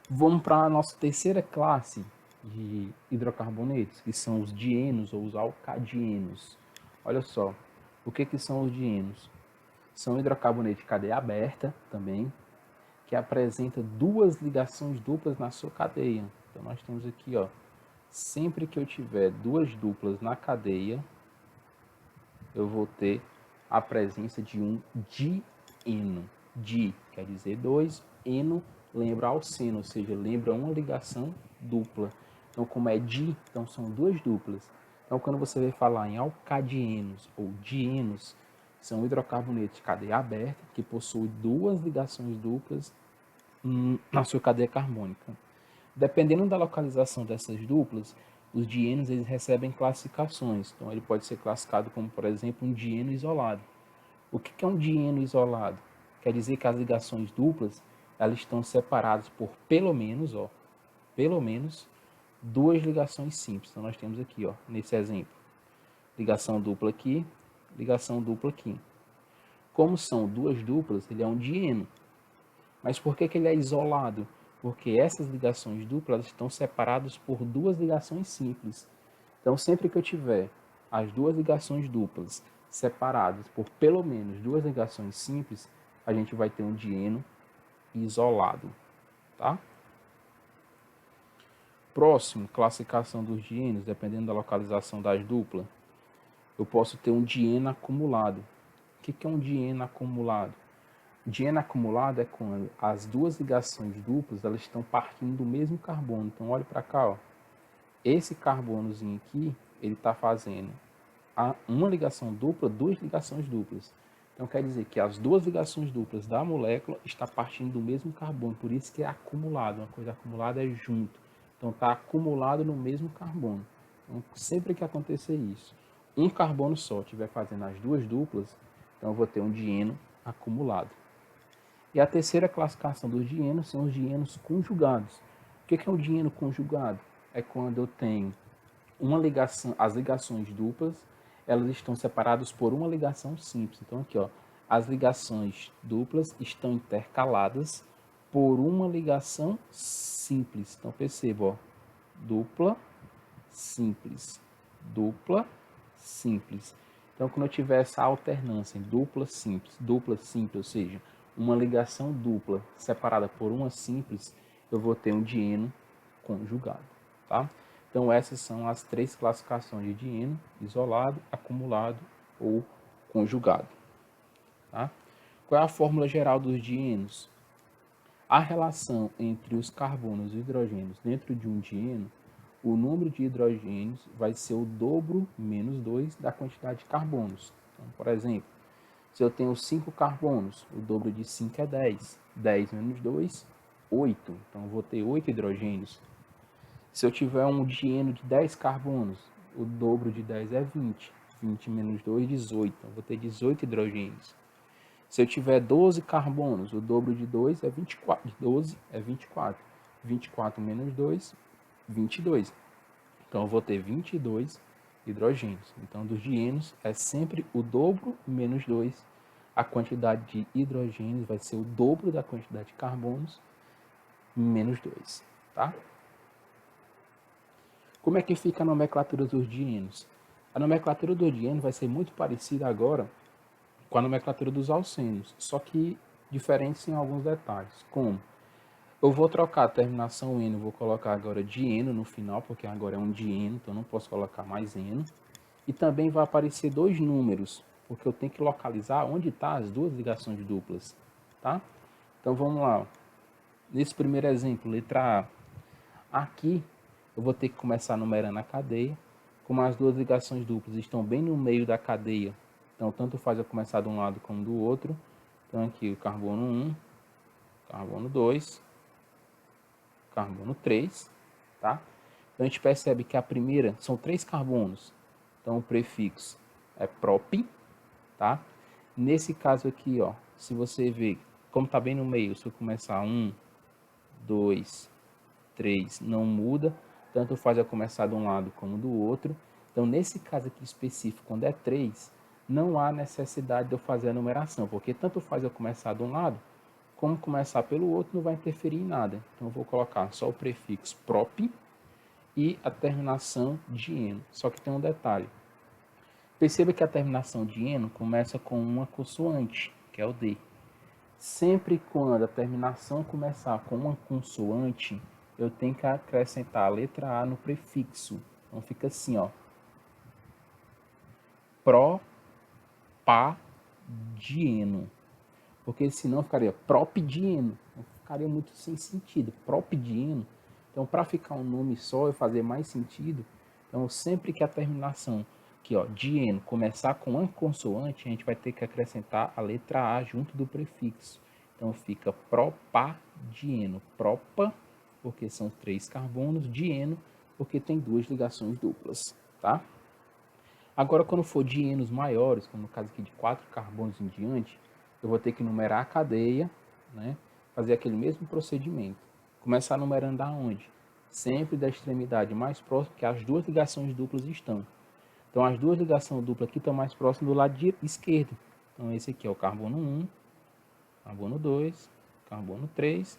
Vamos para a nossa terceira classe de hidrocarbonetos, que são os dienos ou os alcadienos. Olha só, o que são os dienos? São hidrocarbonetos de cadeia aberta também, que apresenta duas ligações duplas na sua cadeia. Então nós temos aqui, ó, sempre que eu tiver duas duplas na cadeia, eu vou ter a presença de um dieno. Di quer dizer dois, eno lembra alceno, ou seja, lembra uma ligação dupla. Então, como é di, então são duas duplas. Então, quando você vai falar em alcadienos ou dienos, são hidrocarbonetos de cadeia aberta que possuem duas ligações duplas na sua cadeia carbônica. Dependendo da localização dessas duplas, os dienos eles recebem classificações. Então, ele pode ser classificado como, por exemplo, um dieno isolado. O que é um dieno isolado? Quer dizer que as ligações duplas elas estão separadas por pelo menos duas ligações simples. Então, nós temos aqui, ó, nesse exemplo, ligação dupla aqui, ligação dupla aqui. Como são duas duplas, ele é um dieno. Mas por que ele é isolado? Porque essas ligações duplas estão separadas por duas ligações simples. Então, sempre que eu tiver as duas ligações duplas separadas por pelo menos duas ligações simples, a gente vai ter um dieno isolado, tá? Próximo, classificação dos dienos, dependendo da localização das duplas, eu posso ter um dieno acumulado. O que é um dieno acumulado? Dieno acumulado é quando as duas ligações duplas elas estão partindo do mesmo carbono. Então, olha para cá, ó. Esse carbonozinho aqui, ele está fazendo uma ligação dupla, duas ligações duplas. Então, quer dizer que as duas ligações duplas da molécula estão partindo do mesmo carbono. Por isso que é acumulado. Uma coisa acumulada é junto. Então, está acumulado no mesmo carbono. Então, sempre que acontecer isso, um carbono só estiver fazendo as duas duplas, então eu vou ter um dieno acumulado. E a terceira classificação dos dienos são os dienos conjugados. O que é um dieno conjugado? É quando eu tenho uma ligação, as ligações duplas, elas estão separadas por uma ligação simples. Então aqui, ó, as ligações duplas estão intercaladas por uma ligação simples. Então perceba, ó, dupla, simples, dupla, simples. Então, quando eu tiver essa alternância em dupla, simples, ou seja, uma ligação dupla separada por uma simples, eu vou ter um dieno conjugado, tá? Então, essas são as três classificações de dieno: isolado, acumulado ou conjugado, tá? Qual é a fórmula geral dos dienos? A relação entre os carbonos e hidrogênios dentro de um dieno, o número de hidrogênios vai ser o dobro menos 2 da quantidade de carbonos. Então, por exemplo, se eu tenho 5 carbonos, o dobro de 5 é 10. 10 menos 2, 8. Então, eu vou ter 8 hidrogênios. Se eu tiver um dieno de 10 carbonos, o dobro de 10 é 20. 20 menos 2, 18. Então, eu vou ter 18 hidrogênios. Se eu tiver 12 carbonos, o dobro de 2 é 24. 12 é 24. 24 menos 2, 22. Então, eu vou ter 22 hidrogênios. Então, dos dienos é sempre o dobro menos 2. A quantidade de hidrogênios vai ser o dobro da quantidade de carbonos menos 2. Tá? Como é que fica a nomenclatura dos dienos? A nomenclatura do dieno vai ser muito parecida agora com a nomenclatura dos alcenos, só que diferentes em alguns detalhes. Como? Eu vou trocar a terminação eno, vou colocar agora dieno no final, porque agora é um dieno, então não posso colocar mais eno. E também vai aparecer dois números, porque eu tenho que localizar onde estão as duas ligações duplas. Tá? Então vamos lá. Nesse primeiro exemplo, letra A. Aqui eu vou ter que começar numerando a cadeia. Como as duas ligações duplas estão bem no meio da cadeia, então tanto faz eu começar de um lado como do outro. Então aqui o carbono 1, carbono 2, carbono 3, tá? Então a gente percebe que a primeira são 3 carbonos. Então o prefixo é prop, tá? Nesse caso aqui, ó, se você ver, como tá bem no meio, se eu começar 1, 2, 3, não muda, tanto faz eu começar de um lado como do outro. Então, nesse caso aqui específico, quando é 3, não há necessidade de eu fazer a numeração, porque tanto faz eu começar de um lado Como começar pelo outro, não vai interferir em nada. Então, eu vou colocar só o prefixo prop e a terminação -eno. Só que tem um detalhe. Perceba que a terminação -eno começa com uma consoante, que é o D. Sempre quando a terminação começar com uma consoante, eu tenho que acrescentar a letra A no prefixo. Então, fica assim, ó. Propadieno. Porque senão ficaria propdieno. Não ficaria muito sem sentido. Propdieno. Então, para ficar um nome só e fazer mais sentido, então sempre que a terminação aqui, ó, dieno, começar com uma consoante, a gente vai ter que acrescentar a letra A junto do prefixo. Então fica propadieno. Propa, porque são 3 carbonos, dieno, porque tem 2 ligações duplas, tá? Agora, quando for dienos maiores, como no caso aqui de 4 carbonos em diante, eu vou ter que numerar a cadeia, né? Fazer aquele mesmo procedimento. Começar numerando aonde? Sempre da extremidade mais próxima que as 2 ligações duplas estão. Então, as 2 ligações duplas aqui estão mais próximas do lado esquerdo. Então, esse aqui é o carbono 1, carbono 2, carbono 3,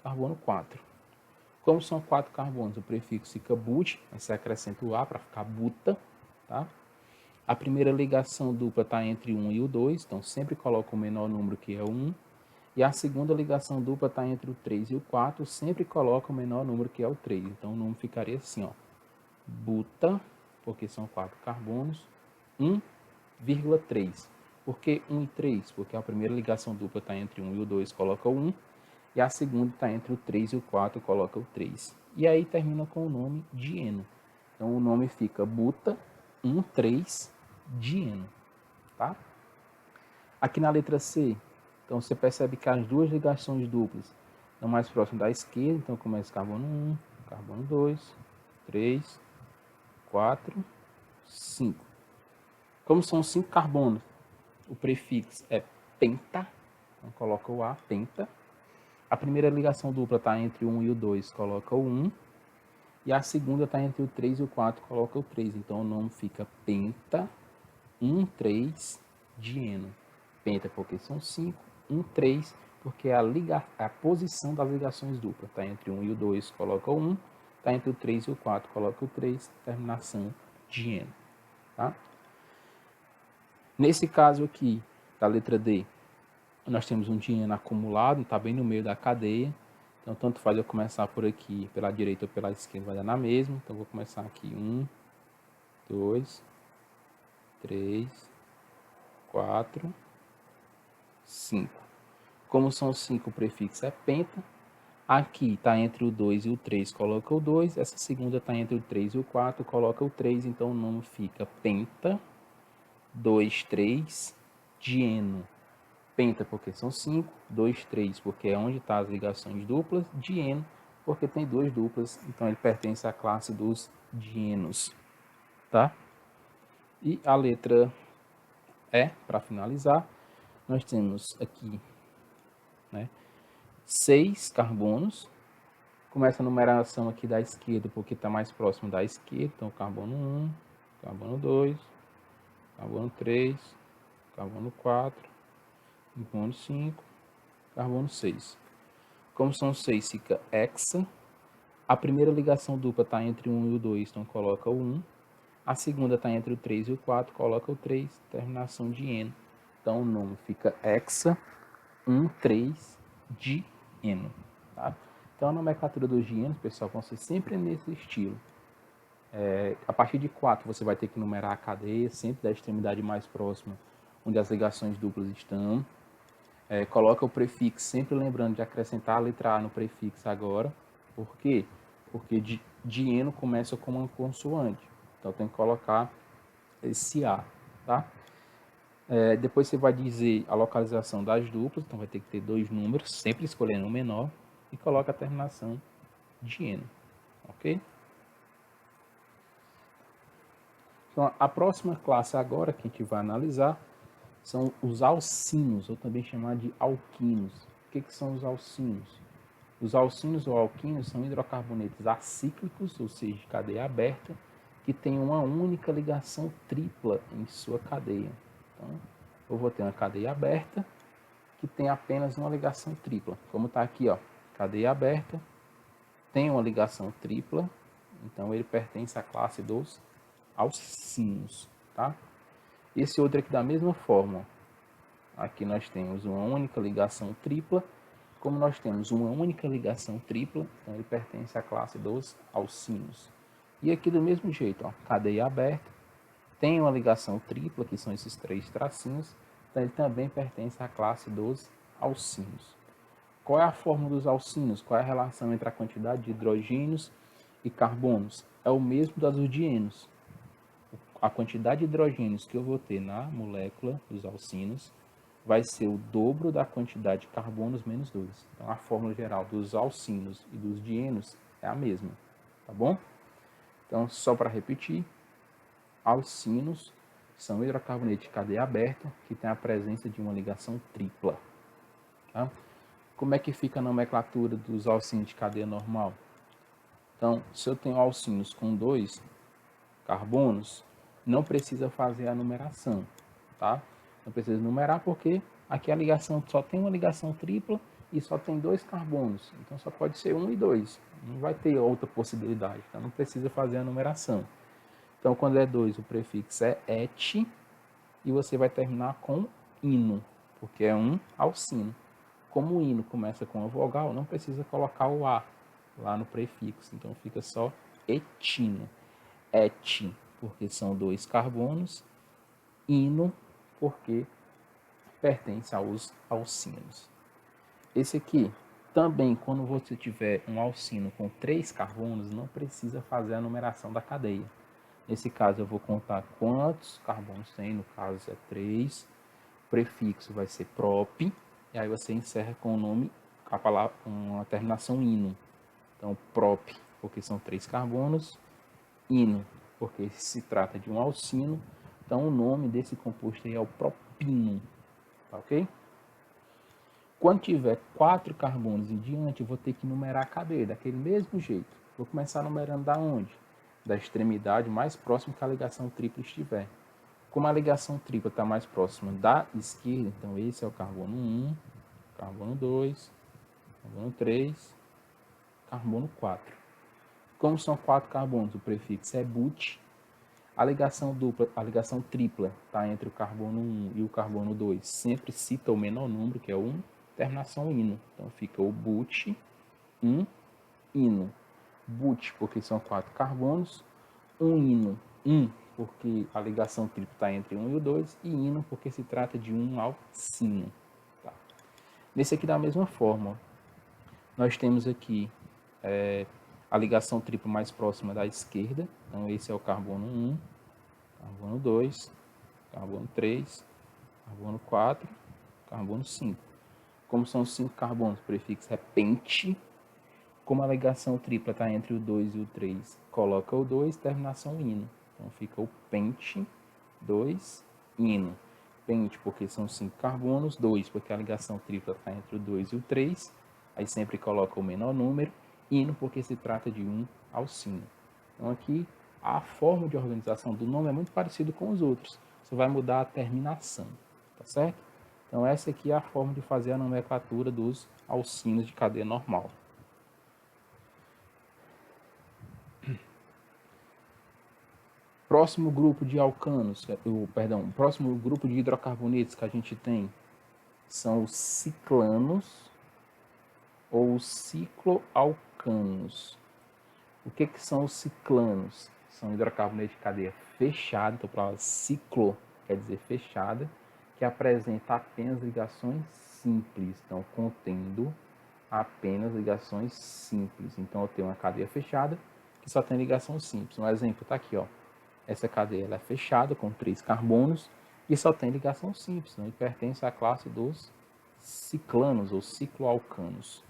carbono 4. Como são 4 carbonos, o prefixo fica but, aí você acrescenta o A para ficar buta, tá? A primeira ligação dupla está entre o 1 e o 2, então sempre coloca o menor número que é o 1. E a segunda ligação dupla está entre o 3 e o 4, sempre coloca o menor número que é o 3. Então o nome ficaria assim, ó. Buta, porque são 4 carbonos, 1,3. Por que 1 e 3? Porque a primeira ligação dupla está entre o 1 e o 2, coloca o 1. E a segunda está entre o 3 e o 4, coloca o 3. E aí termina com o nome dieno. Então o nome fica buta 1,3-dieno, tá? Aqui na letra C, então você percebe que as 2 ligações duplas estão mais próximas da esquerda, então começa carbono 1, carbono 2, 3, 4, 5. Como são 5 carbonos, o prefixo é penta, então coloca o A, penta. A primeira ligação dupla está entre o 1 e o 2, coloca o 1. E a segunda está entre o 3 e o 4, coloca o 3. Então o nome fica penta 1,3-dieno. Penta porque são 5, 1,3 porque é a posição das ligações duplas. Está entre o 1 e o 2, coloca o 1. Está entre o 3 e o 4, coloca o 3. Terminação dieno. Tá? Nesse caso aqui, da letra D, nós temos um dieno acumulado, está bem no meio da cadeia. Então, tanto faz eu começar por aqui, pela direita ou pela esquerda, vai dar na mesma. Então, vou começar aqui 1, 2, 3, 4, 5. Como são 5, o prefixo é penta. Aqui está entre o 2 e o 3, coloca o 2. Essa segunda está entre o 3 e o 4, coloca o 3. Então, o nome fica penta 2,3 dieno. Penta porque são 5, 2, 3 porque é onde estão as ligações duplas, dieno porque tem 2 duplas, então ele pertence à classe dos dienos, tá? E a letra E, para finalizar, nós temos aqui, né, 6 carbonos. Começa a numeração aqui da esquerda porque está mais próximo da esquerda, então carbono 1, carbono 2, carbono 3, carbono 4, carbono 5, carbono 6. Como são 6, fica hexa. A primeira ligação dupla está entre o 1 e o 2, então coloca o 1. A segunda está entre o 3 e o 4, coloca o 3. Terminação dieno. Então o nome fica hexa 1,3-dieno. Tá? Então a nomenclatura dos dienos, pessoal, vão ser sempre nesse estilo. A partir de 4 você vai ter que numerar a cadeia, sempre da extremidade mais próxima, onde as ligações duplas estão. Coloca o prefixo, sempre lembrando de acrescentar a letra A no prefixo agora. Por quê? Porque dieno começa com uma consoante. Então tem que colocar esse A, tá? Depois você vai dizer a localização das duplas, então vai ter que ter 2 números, sempre escolhendo o menor, e coloca a terminação dieno, ok? Então a próxima classe agora que a gente vai analisar são os alcinos, ou também chamado de alquinos. O que são os alcinos? Os alcinos ou alquinos são hidrocarbonetos acíclicos, ou seja, de cadeia aberta, que tem uma única ligação tripla em sua cadeia. Então, eu vou ter uma cadeia aberta, que tem apenas uma ligação tripla. Como está aqui, ó, cadeia aberta, tem uma ligação tripla, então ele pertence à classe dos alcinos, tá? Esse outro aqui da mesma forma, aqui nós temos uma única ligação tripla, como nós temos uma única ligação tripla, então ele pertence à classe dos alcinos. E aqui do mesmo jeito, ó, cadeia aberta, tem uma ligação tripla, que são esses 3 tracinhos, então ele também pertence à classe dos alcinos. Qual é a fórmula dos alcinos? Qual é a relação entre a quantidade de hidrogênios e carbonos? É o mesmo das dos dienos. A quantidade de hidrogênios que eu vou ter na molécula dos alcinos vai ser o dobro da quantidade de carbonos menos 2. Então, a fórmula geral dos alcinos e dos dienos é a mesma, tá bom? Então, só para repetir, alcinos são hidrocarbonetos de cadeia aberta que tem a presença de uma ligação tripla. Tá? Como é que fica a nomenclatura dos alcinos de cadeia normal? Então, se eu tenho alcinos com 2 carbonos, não precisa fazer a numeração, tá? Não precisa numerar porque aqui a ligação só tem uma ligação tripla e só tem 2 carbonos. Então, só pode ser 1 e 2. Não vai ter outra possibilidade, então não precisa fazer a numeração. Então, quando é 2, o prefixo é et e você vai terminar com ino, porque é um alcino. Como o ino começa com a vogal, não precisa colocar o A lá no prefixo, então fica só etino. Et, porque são 2 carbonos, ino, porque pertence aos alcinos. Esse aqui, também, quando você tiver um alcino com 3 carbonos, não precisa fazer a numeração da cadeia. Nesse caso, eu vou contar quantos carbonos tem, no caso é 3, o prefixo vai ser prop, e aí você encerra com o nome, a palavra, com a terminação ino. Então, prop, porque são 3 carbonos, ino, porque se trata de um alcino, então o nome desse composto aí é o propino, tá ok? Quando tiver 4 carbonos em diante, eu vou ter que numerar a cadeia, daquele mesmo jeito. Vou começar numerando da onde? Da extremidade mais próxima que a ligação tripla estiver. Como a ligação tripla está mais próxima da esquerda, então esse é o carbono 1, carbono 2, carbono 3, carbono 4. Como são 4 carbonos, o prefixo é but. A ligação dupla, a ligação tripla está entre o carbono 1 e o carbono 2. Sempre cita o menor número, que é 1, terminação ino. Então fica o but 1, ino. But, porque são 4 carbonos. Um ino, 1, porque a ligação tripla está entre 1 e o 2. E ino, porque se trata de um alcino. Tá. Nesse aqui, da mesma forma, nós temos aqui a ligação tripla mais próxima da esquerda. Então, esse é o carbono 1, carbono 2, carbono 3, carbono 4, carbono 5. Como são 5 carbonos, o prefixo é pente. Como a ligação tripla está entre o 2 e o 3, coloca o 2, terminação ino. Então, fica o pente 2, ino. Pente, porque são 5 carbonos, 2, porque a ligação tripla está entre o 2 e o 3, aí sempre coloca o menor número, ino, porque se trata de um alcino. Então, aqui, a forma de organização do nome é muito parecido com os outros, você vai mudar a terminação, tá certo? Então, essa aqui é a forma de fazer a nomenclatura dos alcinos de cadeia normal. Próximo grupo de alcanos, o próximo grupo de hidrocarbonetos que a gente tem são os ciclanos ou os cicloalcanos. O que são os ciclanos? São hidrocarbonetos de cadeia fechada, então a palavra ciclo quer dizer fechada, que apresenta apenas ligações simples, então contendo apenas ligações simples. Então eu tenho uma cadeia fechada que só tem ligação simples. Um exemplo está aqui, ó. Essa cadeia ela é fechada com 3 carbonos e só tem ligação simples, né? E pertence à classe dos ciclanos ou cicloalcanos.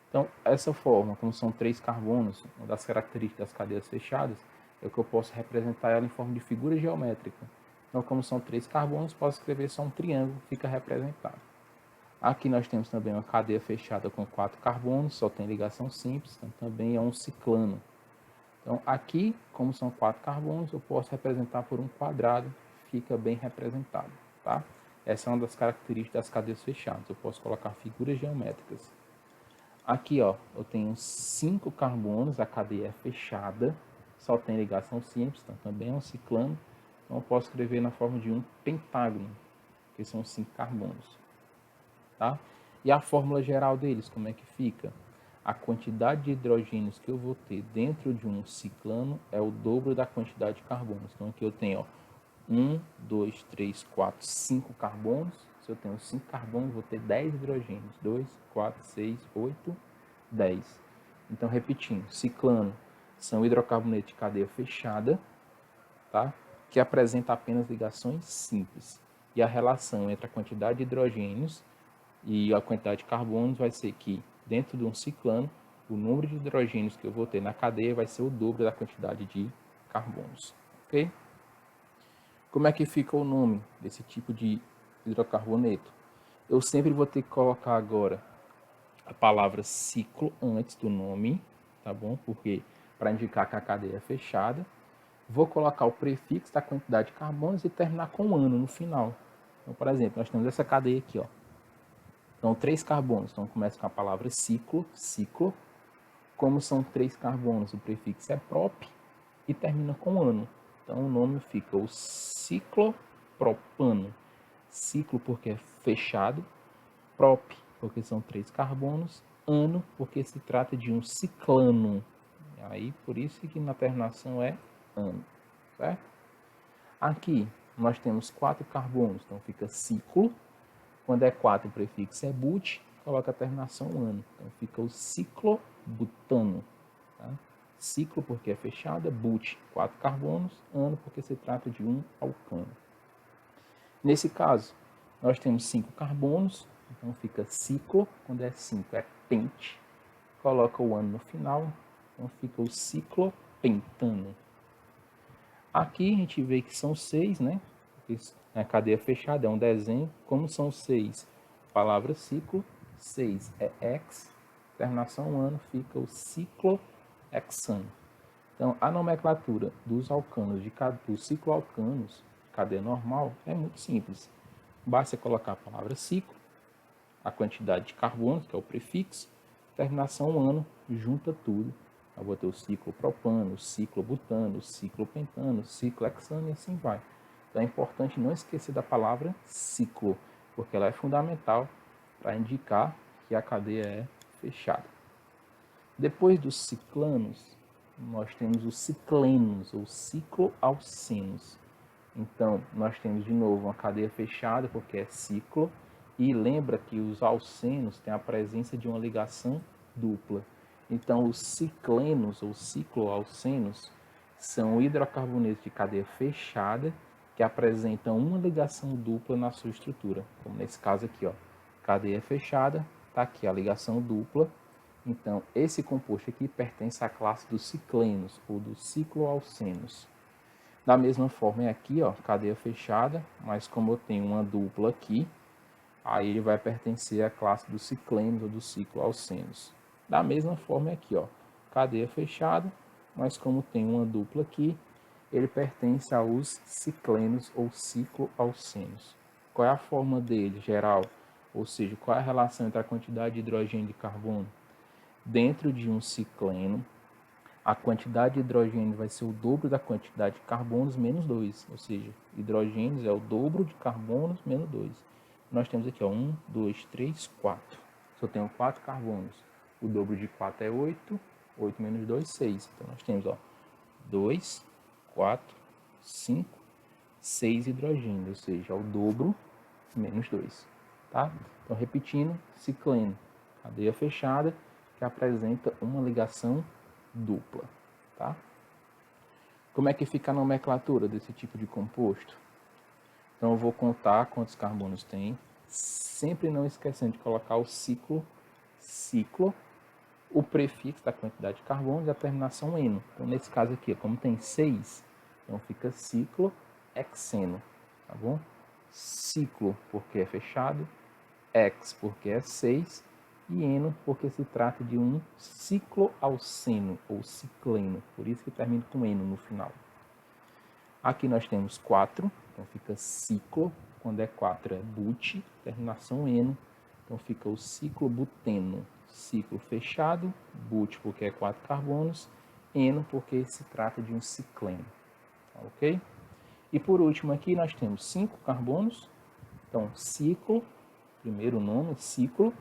Então, essa forma, como são 3 carbonos, uma das características das cadeias fechadas é que eu posso representar ela em forma de figura geométrica. Então, como são 3 carbonos, posso escrever só um triângulo que fica representado. Aqui nós temos também uma cadeia fechada com 4 carbonos, só tem ligação simples, então também é um ciclano. Então, aqui, como são 4 carbonos, eu posso representar por um quadrado, fica bem representado, tá? Essa é uma das características das cadeias fechadas. Eu posso colocar figuras geométricas. Aqui, ó, eu tenho 5 carbonos, a cadeia é fechada, só tem ligação simples, então também é um ciclano. Então eu posso escrever na forma de um pentágono, que são 5 carbonos. Tá? E a fórmula geral deles, como é que fica? A quantidade de hidrogênios que eu vou ter dentro de um ciclano é o dobro da quantidade de carbonos. Então aqui eu tenho, ó, 1, 2, 3, 4, 5 carbonos. Se eu tenho 5 carbonos, vou ter 10 hidrogênios. 2, 4, 6, 8, 10. Então, repetindo, ciclano são hidrocarbonetos de cadeia fechada, tá? Que apresenta apenas ligações simples. E a relação entre a quantidade de hidrogênios e a quantidade de carbonos vai ser que, dentro de um ciclano, o número de hidrogênios que eu vou ter na cadeia vai ser o dobro da quantidade de carbonos. Ok? Como é que fica o nome desse tipo de hidrocarboneto? Eu sempre vou ter que colocar agora a palavra ciclo antes do nome, tá bom? Porque para indicar que a cadeia é fechada. Vou colocar o prefixo da quantidade de carbonos e terminar com um ano no final. Então, por exemplo, nós temos essa cadeia aqui, ó. Então, 3 carbonos. Então, começa com a palavra ciclo, ciclo. Como são 3 carbonos, o prefixo é prop e termina com ano. Então, o nome fica o ciclopropano. Ciclo porque é fechado, prop porque são 3 carbonos, ano porque se trata de um ciclano. Aí, por isso que na terminação é ano, certo? Aqui nós temos 4 carbonos, então fica ciclo. Quando é 4, o prefixo é but, coloca a terminação ano. Então fica o ciclobutano. Tá? Ciclo porque é fechada, but, 4 carbonos, ano porque se trata de um alcano. Nesse caso, nós temos 5 carbonos, então fica ciclo, quando é 5 é pente, coloca o ano no final, então fica o ciclopentano. Aqui a gente vê que são 6, né? A cadeia fechada é um desenho. Como são 6? Palavra ciclo, 6 é ex, terminação ano, fica o ciclohexano. Então, a nomenclatura dos alcanos, dos cicloalcanos de cadeia normal, é muito simples. Basta colocar a palavra ciclo, a quantidade de carbonos, que é o prefixo, terminação ano, junta tudo. Eu vou ter o ciclopropano, o ciclobutano, o ciclopentano, o ciclohexano e assim vai. Então é importante não esquecer da palavra ciclo, porque ela é fundamental para indicar que a cadeia é fechada. Depois dos ciclanos, nós temos os ciclenos, ou cicloalcenos. Então, nós temos de novo uma cadeia fechada, porque é ciclo, e lembra que os alcenos têm a presença de uma ligação dupla. Então, os ciclenos, ou cicloalcenos, são hidrocarbonetos de cadeia fechada, que apresentam uma ligação dupla na sua estrutura, como nesse caso aqui, ó. Cadeia fechada, está aqui a ligação dupla. Então, esse composto aqui pertence à classe dos ciclenos, ou dos cicloalcenos. Da mesma forma, é aqui, ó, cadeia fechada, mas como eu tenho uma dupla aqui, aí ele vai pertencer à classe dos ciclenos ou dos cicloalcenos. Da mesma forma, é aqui, ó, cadeia fechada, mas como tem uma dupla aqui, ele pertence aos ciclenos ou cicloalcenos. Qual é a forma dele, geral? Ou seja, qual é a relação entre a quantidade de hidrogênio e de carbono? Dentro de um cicleno, a quantidade de hidrogênio vai ser o dobro da quantidade de carbonos menos 2, ou seja, hidrogênios é o dobro de carbonos menos 2. Nós temos aqui, ó, 1, 2, 3, 4. Se eu tenho 4 carbonos, o dobro de 4 é 8, 8 menos 2, 6. Então nós temos, ó, 2, 4, 5, 6 hidrogênios, ou seja, o dobro menos 2. Tá? Então, repetindo, cicleno, cadeia fechada, que apresenta uma ligação dupla, tá? Como é que fica a nomenclatura desse tipo de composto? Então eu vou contar quantos carbonos tem, sempre não esquecendo de colocar o ciclo, o prefixo da quantidade de carbonos e a terminação eno. Então nesse caso aqui, como tem 6, então fica ciclohexeno, tá bom? Ciclo porque é fechado, hex porque é 6, e eno porque se trata de um cicloalceno ou cicleno, por isso que termina com eno no final. Aqui nós temos 4, então fica ciclo, quando é 4 é but, terminação eno, então fica o ciclobuteno, ciclo fechado, but porque é 4 carbonos, eno porque se trata de um cicleno, ok? E por último aqui nós temos 5 carbonos, então ciclo, primeiro nome, ciclo,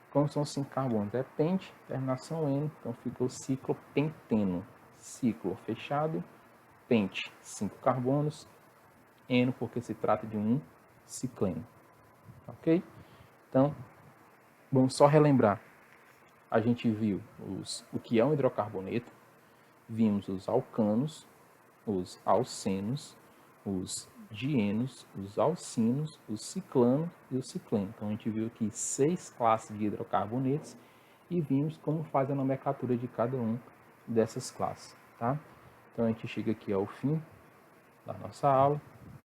como são 5 carbonos, é pente, terminação eno, então fica o ciclopenteno, ciclo fechado, pente, 5 carbonos, eno porque se trata de um cicleno, ok? Então, vamos só relembrar, a gente viu o que é um hidrocarboneto, vimos os alcanos, os alcenos, os dienos, os alcinos, os ciclanos e o cicleno. Então a gente viu aqui 6 classes de hidrocarbonetos e vimos como faz a nomenclatura de cada um dessas classes, tá? Então a gente chega aqui ao fim da nossa aula.